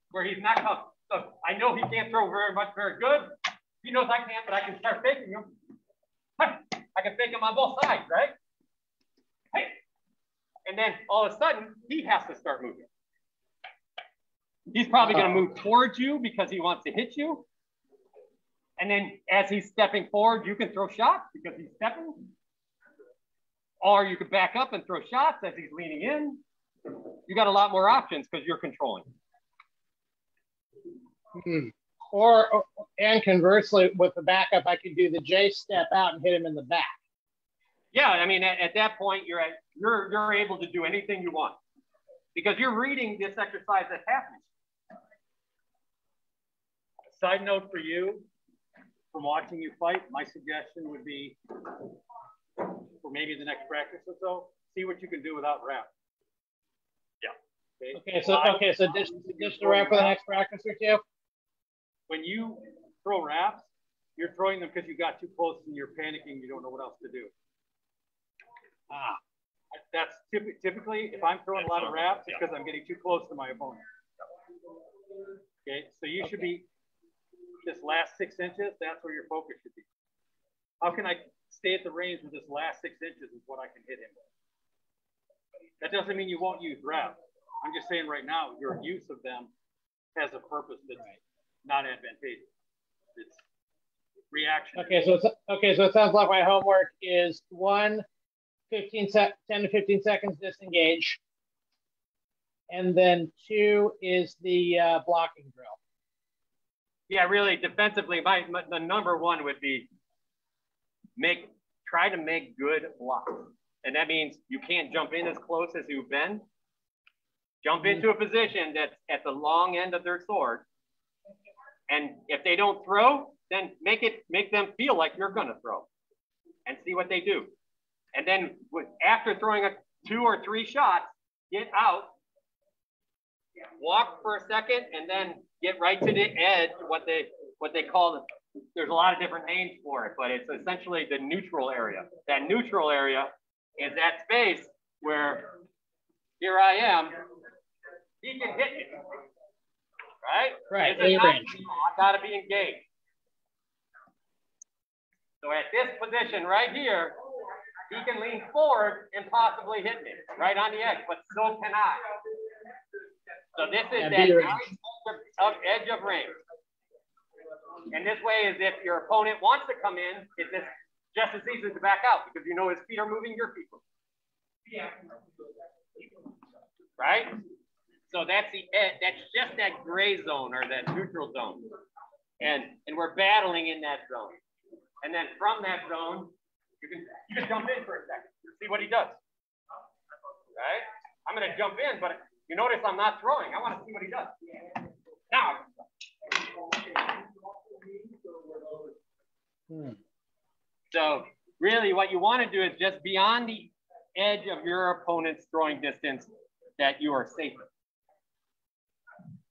where he's not coming. So I know he can't throw very good. He knows I can't, but I can start faking him. I can fake him on both sides, right? Hey. And then all of a sudden, he has to start moving. He's probably going to move towards you because he wants to hit you. And then as he's stepping forward, you can throw shots because he's stepping. Or you could back up and throw shots as he's leaning in. You got a lot more options because you're controlling. And conversely, with the backup, I could do the J step out and hit him in the back. Yeah, I mean, at that point, you're able to do anything you want because you're reading this exercise that's happening. Side note for you, from watching you fight, my suggestion would be, for maybe the next practice or so, see what you can do without wrap. Yeah. Okay, so dish the wrap for the next practice or two. When you throw wraps, you're throwing them because you got too close and you're panicking. You don't know what else to do. That's typically, if I'm throwing a lot of wraps, it's because I'm getting too close to my opponent. Okay, so you should be, this last 6 inches, that's where your focus should be. How can I stay at the range with this last 6 inches is what I can hit him with. That doesn't mean you won't use wraps. I'm just saying right now, your use of them has a purpose that's not advantageous. It's reaction. Okay, so it sounds like my homework is 10 to 15 seconds disengage. And then 2 is the blocking drill. Yeah, really defensively, the number 1 would be try to make good blocks. And that means you can't jump in as close as you've been. Jump into a position that's at the long end of their sword. And if they don't throw, then make them feel like you're gonna throw and see what they do. And then after throwing 2 or 3 shots, get out, walk for a second, and then get right to the edge, what they call, there's a lot of different names for it, but it's essentially the neutral area. That neutral area is that space where, here I am, he can hit you, right? Right, I gotta be engaged. So at this position right here, he can lean forward and possibly hit me right on the edge, but so can I. So this is that edge of range. And this way is if your opponent wants to come in, it's just as easy to back out because you know his feet are moving, your feet move. Right? So that's the edge, that's just that gray zone or that neutral zone. And we're battling in that zone. And then from that zone, you can jump in for a second, see what he does. Right? I'm gonna jump in, but you notice I'm not throwing. I want to see what he does. Now. So really what you want to do is just beyond the edge of your opponent's throwing distance that you are safer.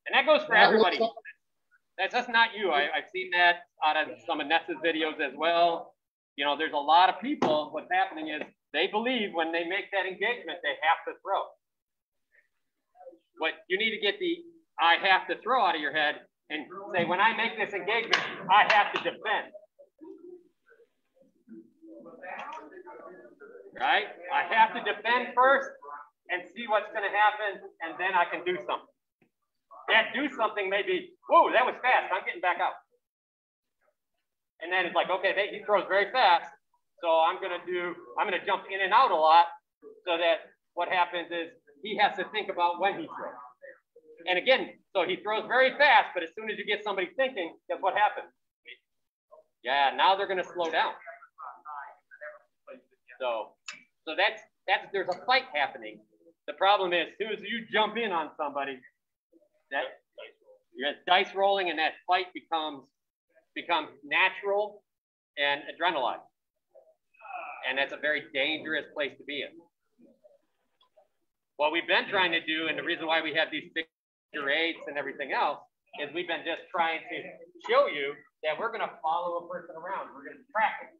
And that goes for everybody. That's not you. I've seen that out of some of Nessa's videos as well. you know, there's a lot of people, what's happening is they believe when they make that engagement, they have to throw. But you need to get the I have to throw out of your head and say, when I make this engagement, I have to defend. Right? I have to defend first and see what's going to happen, and then I can do something. That do something may be, whoa, that was fast. I'm getting back out. And then it's like, okay, he throws very fast. So I'm going to jump in and out a lot so that what happens is he has to think about when he throws. And again, so he throws very fast, but as soon as you get somebody thinking, guess what happens? Yeah, now they're going to slow down. So that's there's a fight happening. The problem is, as soon as you jump in on somebody, you're dice rolling, and that fight becomes natural and adrenaline. And that's a very dangerous place to be in. What we've been trying to do, and the reason why we have these figure eights and everything else, is we've been just trying to show you that we're going to follow a person around. We're going to track it.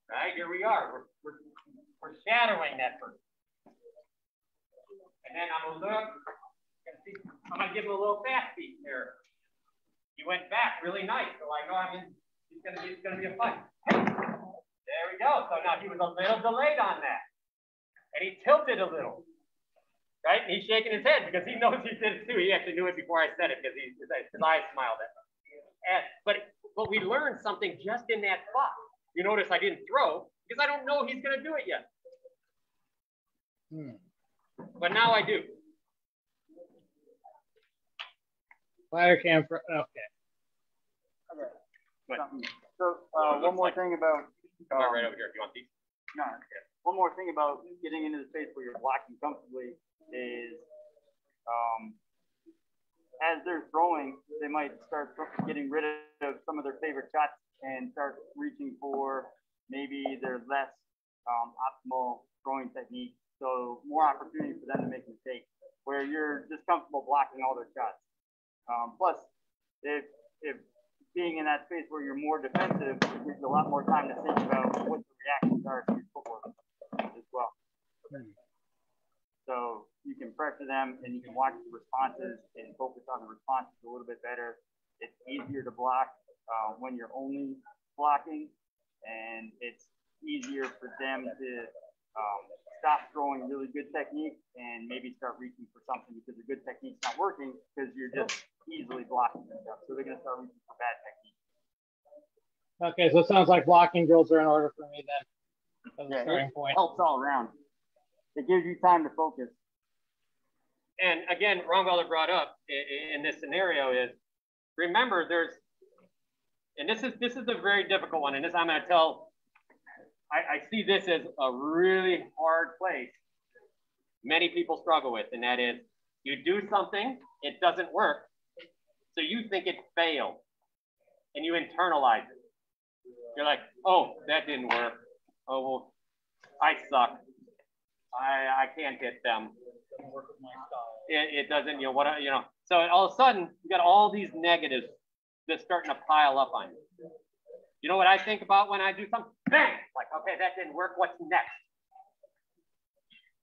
Right? Here we are. We're shadowing that person. And then I'm going to look. I'm going to give him a little fast beat here. He went back really nice. So I know it's going to be a fight. There we go. So now he was a little delayed on that. And he tilted a little. Right? And he's shaking his head because he knows he did it too. He actually knew it before I said it because his eyes smiled at him. But we learned something just in that spot. You notice I didn't throw because I don't know he's going to do it yet. But now I do. Ladder cam for, okay. So one more thing about right over here. If you want these. No. One more thing about getting into the space where you're blocking comfortably is as they're throwing, they might start getting rid of some of their favorite shots and start reaching for maybe their less optimal throwing technique. So more opportunity for them to make mistakes where you're just comfortable blocking all their shots. Plus, if being in that space where you're more defensive, it gives you a lot more time to think about what the reactions are to your footwork as well. So you can pressure them and you can watch the responses and focus on the responses a little bit better. It's easier to block when you're only blocking, and it's easier for them to stop throwing really good technique and maybe start reaching for something because the good technique's not working because you're just easily blocking and stuff. So they're going to start reaching for bad technique. Okay, so it sounds like blocking drills are in order for me then. As a starting point. Helps all around. It gives you time to focus. And again, Ronwelder brought up in this scenario is, remember and this is a very difficult one, and this I'm going to tell, I see this as a really hard place many people struggle with, and that is, you do something, it doesn't work, so you think it failed, and you internalize it. You're like, oh, that didn't work. Oh, well, I suck. I can't hit them. It doesn't, so all of a sudden, you got all these negatives that's starting to pile up on you. You know what I think about when I do something? Bang! Like, okay, that didn't work. What's next?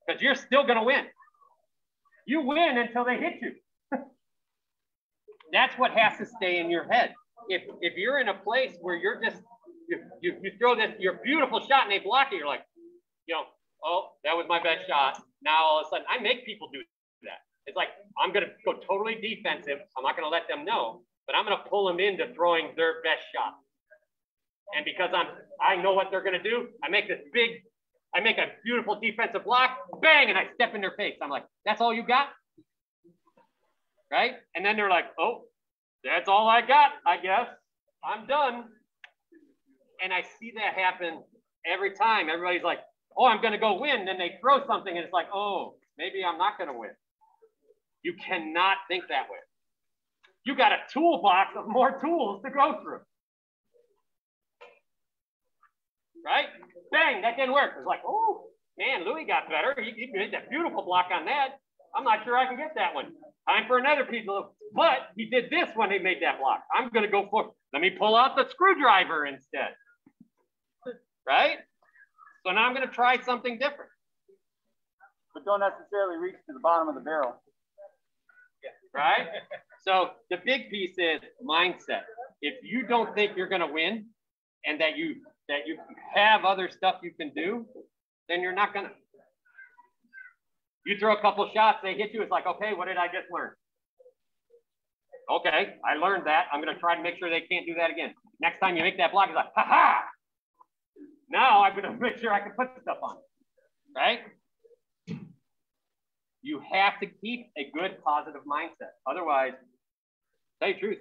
Because you're still going to win. You win until they hit you. That's what has to stay in your head. If you're in a place where you're just, you throw your beautiful shot and they block it, you're like, oh, that was my best shot. Now all of a sudden, I make people do that. It's like, I'm going to go totally defensive. I'm not going to let them know, but I'm going to pull them into throwing their best shot. And because I know what they're going to do, I make a beautiful defensive block, bang, and I step in their face. I'm like, that's all you got? Right? And then they're like, oh, that's all I got, I guess. I'm done. And I see that happen every time. Everybody's like, oh, I'm going to go win. Then they throw something and it's like, oh, maybe I'm not going to win. You cannot think that way. You got a toolbox of more tools to go through. Right? Bang, that didn't work. It's like, oh, man, Louis got better. He made that beautiful block on that. I'm not sure I can get that one. Time for another piece of, but he did this when he made that block. I'm going to go for, let me pull out the screwdriver instead. right? So now I'm going to try something different. But don't necessarily reach to the bottom of the barrel. Right? So the big piece is mindset. If you don't think you're going to win and that you have other stuff you can do, then you're not going to. You throw a couple shots, they hit you. It's like, okay, what did I just learn? Okay, I learned that. I'm going to try to make sure they can't do that again. Next time you make that block, it's like, ha-ha. Now I'm going to make sure I can put stuff on it, right? You have to keep a good positive mindset. Otherwise, tell you the truth,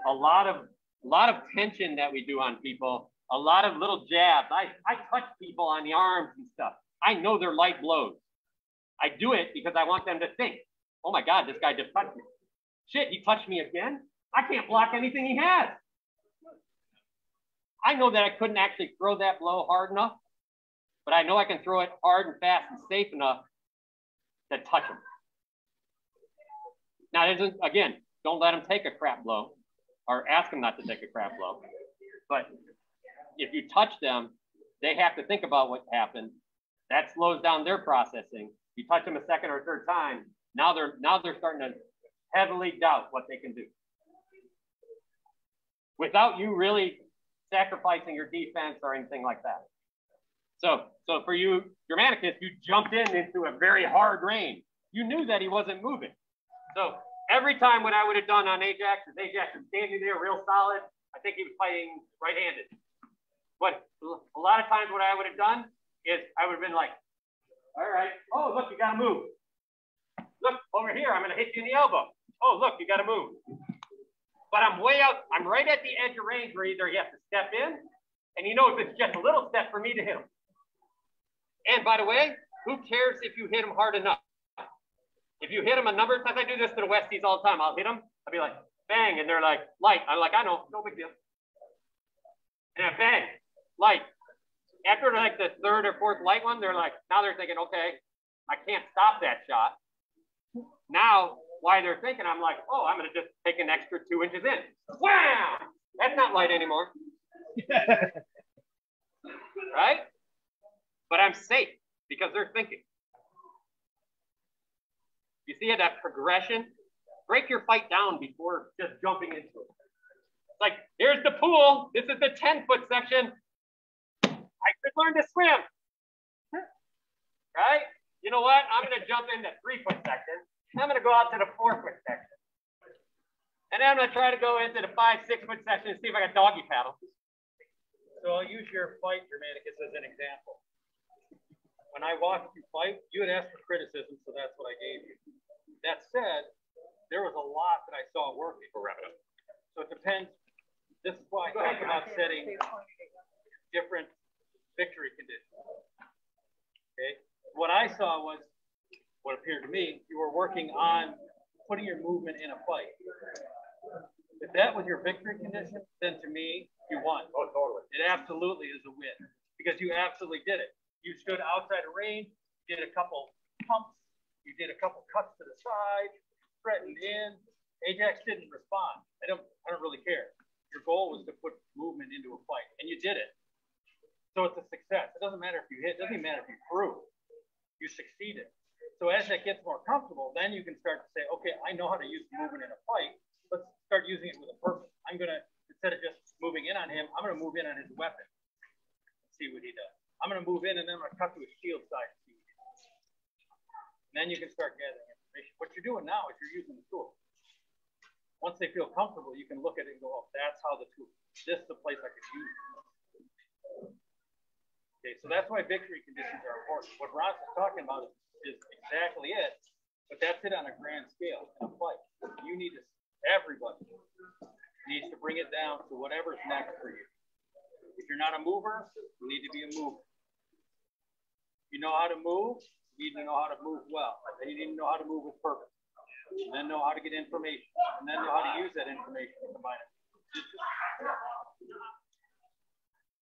a lot of tension that we do on people, a lot of little jabs. I touch people on the arms and stuff. I know they're light blows. I do it because I want them to think, oh my God, this guy just touched me. Shit, he touched me again? I can't block anything he has. I know that I couldn't actually throw that blow hard enough, but I know I can throw it hard and fast and safe enough to touch him. Now, again, don't let him take a crap blow or ask him not to take a crap blow. But if you touch them, they have to think about what happened. That slows down their processing. You touch them a second or third time, now they're starting to heavily doubt what they can do. Without you really sacrificing your defense or anything like that. So for you, Germanicus, you jumped into a very hard range. You knew that he wasn't moving. So every time when I would have done on Ajax was standing there real solid, I think he was fighting right-handed. But a lot of times what I would have done is I would have been like, all right, oh, look, you got to move. Look, over here, I'm going to hit you in the elbow. Oh, look, you got to move. But I'm way out. I'm right at the edge of range where either he has to step in, and he knows it's just a little step for me to hit him. And by the way, who cares if you hit him hard enough? If you hit him a number of times, I do this to the Westies all the time. I'll hit them. I'll be like, bang, and they're like, light. I'm like, I know, no big deal. And then bang, light. After like the third or fourth light one, they're like, now they're thinking, okay, I can't stop that shot. Now, while they're thinking, I'm like, oh, I'm going to just take an extra 2 inches in. Wow! That's not light anymore. Right? But I'm safe because they're thinking. You see that progression? Break your fight down before just jumping into it. It's like, here's the pool. This is the 10-foot section. I could learn to swim. Right? You know what? I'm going to jump in the 3-foot section. I'm going to go out to the 4-foot section. And then I'm going to try to go into the 5-6-foot section and see if I can doggy paddle. So I'll use your fight, Germanicus, as an example. When I watched you fight, you had asked for criticism, so that's what I gave you. That said, there was a lot that I saw working. So it depends. This is why I talk about setting different victory conditions. Okay. What I saw was, what appeared to me, you were working on putting your movement in a fight. If that was your victory condition, then to me, you won. Oh, totally. It absolutely is a win because you absolutely did it. You stood outside of range, did a couple pumps, you did a couple cuts to the side, threatened in. Ajax didn't respond. I don't really care. Your goal was to put movement into a fight, and you did it. So it's a success. It doesn't matter if you hit. It doesn't matter if you threw. You succeeded. So as that gets more comfortable, then you can start to say, okay, I know how to use movement in a fight. Let's start using it with a purpose. I'm going to, instead of just moving in on him, I'm going to move in on his weapon. See what he does. I'm going to move in and then I'm going to cut to his shield side and see what he does. And then you can start gathering information. What you're doing now is you're using the tool. Once they feel comfortable, you can look at it and go, oh, that's how the tool, this is the place I could use it. Okay, so that's why victory conditions are important. What Ron's talking about is exactly it, but that's it on a grand scale in a fight. You need to, everybody needs to bring it down to whatever's next for you. If you're not a mover, you need to be a mover. You know how to move, you need to know how to move well. Then you need to know how to move with purpose. And then know how to get information. And then know how to use that information to combine it.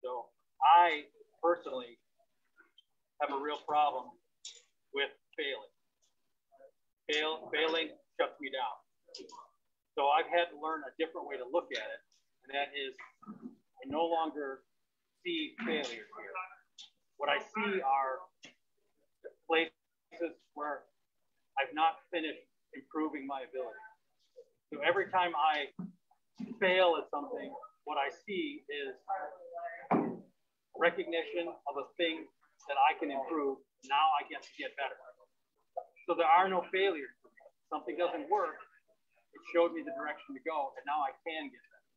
So I personally have a real problem with failing. Failing shuts me down. So I've had to learn a different way to look at it. And that is, I no longer see failures here. What I see are places where I've not finished improving my ability. So every time I fail at something, what I see is recognition of a thing that I can improve. Now I get to get better. So there are no failures. Something doesn't work. It showed me the direction to go, and now I can get better.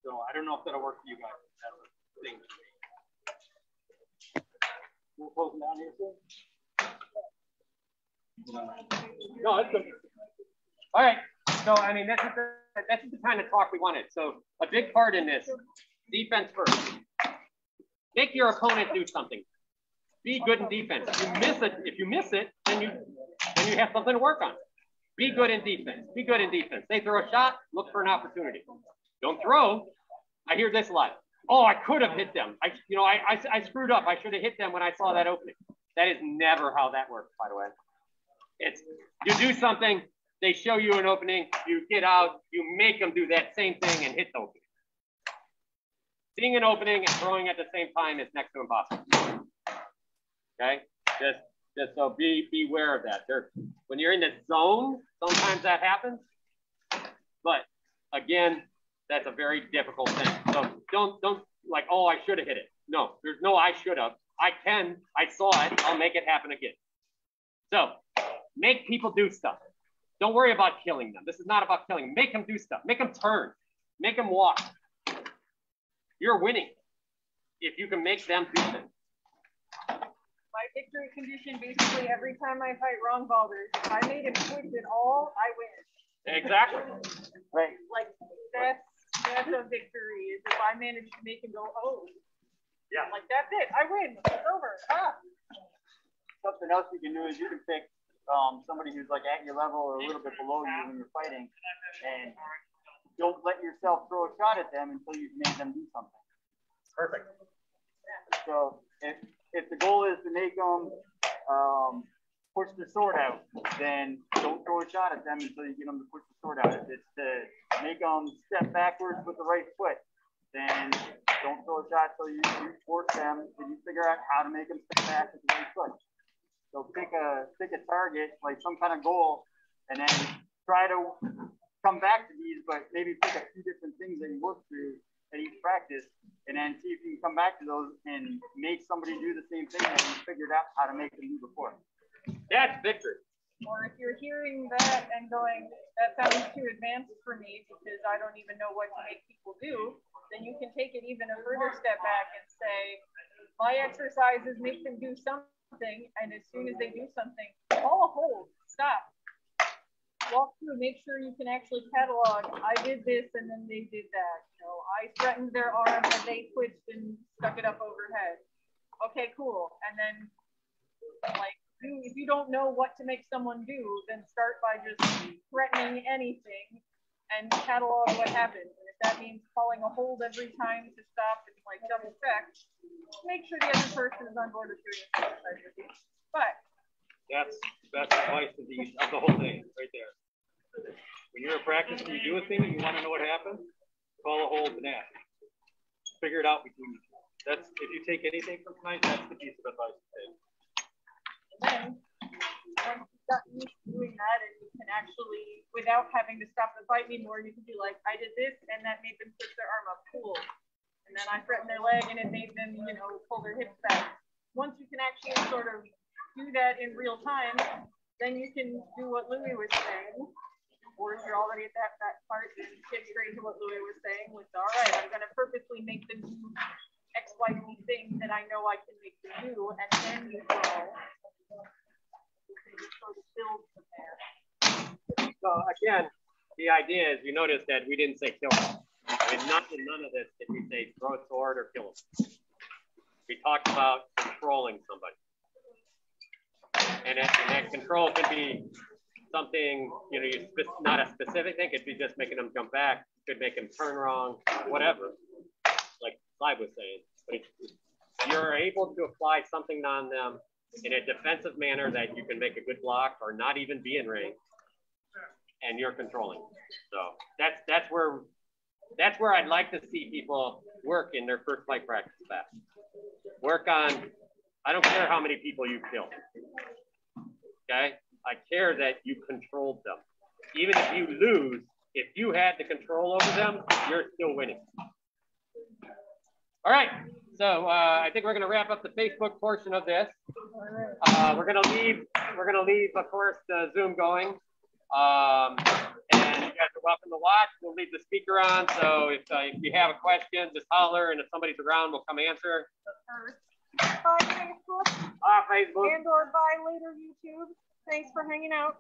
So I don't know if that'll work for you guys. That's a thing for me. We'll close them down here soon. No, it's good. All right. So, I mean, that's the kind of talk we wanted. So a big part in this, defense first. Make your opponent do something. Be good in defense. If you miss it, then you have something to work on. Be good in defense. Be good in defense. They throw a shot, look for an opportunity. Don't throw. I hear this a lot. Oh, I could have hit them. I screwed up. I should have hit them when I saw that opening. That is never how that works, by the way. It's you do something, they show you an opening, you get out, you make them do that same thing and hit the opening. Seeing an opening and throwing at the same time is next to impossible. Okay, just so be aware of that. When you're in the zone, sometimes that happens, but again, that's a very difficult thing. So don't like, oh, I should have hit it. No, there's no I should have. I saw it. I'll make it happen again. So make people do stuff. Don't worry about killing them. This is not about killing them. Make them do stuff. Make them turn. Make them walk. You're winning if you can make them do things. My victory condition, basically, every time I fight wrong balders, if I made him switch at all, I win. Exactly. Right. Like, that's a victory, is if I manage to make him go, oh. Yeah. Like, that's it. I win. It's over. Ah. Something else you can do is you can pick somebody who's like at your level or a little bit below you when you're fighting, and don't let yourself throw a shot at them until you've made them do something. Perfect. So if the goal is to make them push the sword out, then don't throw a shot at them until you get them to push the sword out. If it's to make them step backwards with the right foot, then don't throw a shot until you force them and you figure out how to make them step back with the right foot. So pick a target, like some kind of goal, and then try to come back to these, but maybe pick a few different things that you work through at each practice, and then see if you can come back to those and make somebody do the same thing that you figured out how to make them do before. That's victory. Or if you're hearing that and going, that sounds too advanced for me because I don't even know what to make people do, then you can take it even a further step back and say, my exercises make them do something, and as soon as they do something, call a hold, stop. Walk through, make sure you can actually catalog, I did this and then they did that. You know, I threatened their arm and they twitched and stuck it up overhead. Okay, cool. And then like if you don't know what to make someone do, then start by just threatening anything and catalog what happened. And if that means calling a hold every time to stop and like double check, make sure the other person is on board with doing exercise with you. But that's best advice of the whole thing right there. When you're in practice and you do a thing and you want to know what happened, call a hold and ask. Figure it out between you. That's if you take anything from tonight, that's the piece of advice to take. And then once you've gotten used to doing that and you can actually, without having to stop the fight anymore, you can be like, I did this and that made them push their arm up. Cool. And then I threatened their leg and it made them, you know, pull their hips back. Once you can actually sort of do that in real time, then you can do what Louis was saying. Or if you're already at that part, then get straight to what Louis was saying with, all right, I'm going to purposely make them do X, Y, Z thing that I know I can make them do, and then you go. You can just sort of build from there. So again, the idea is you notice that we didn't say kill them. I mean, none of this did we say throw a sword or kill them. We talked about controlling somebody. And that control could be something, you know, not a specific thing. It could be just making them jump back. It could make them turn wrong, whatever, like Clive was saying. But you're able to apply something on them in a defensive manner that you can make a good block or not even be in range, and you're controlling. So that's where that's where I'd like to see people work in their first flight practice class. Work on, I don't care how many people you killed. Okay? I care that you controlled them. Even if you lose, if you had the control over them, you're still winning. All right, so I think we're going to wrap up the Facebook portion of this. We're going to leave, of course, the Zoom going. And you guys are welcome to watch. We'll leave the speaker on. So if you have a question, just holler, and if somebody's around, we'll come answer. Bye, Facebook. Bye, Facebook. And or bye later, YouTube. Thanks for hanging out.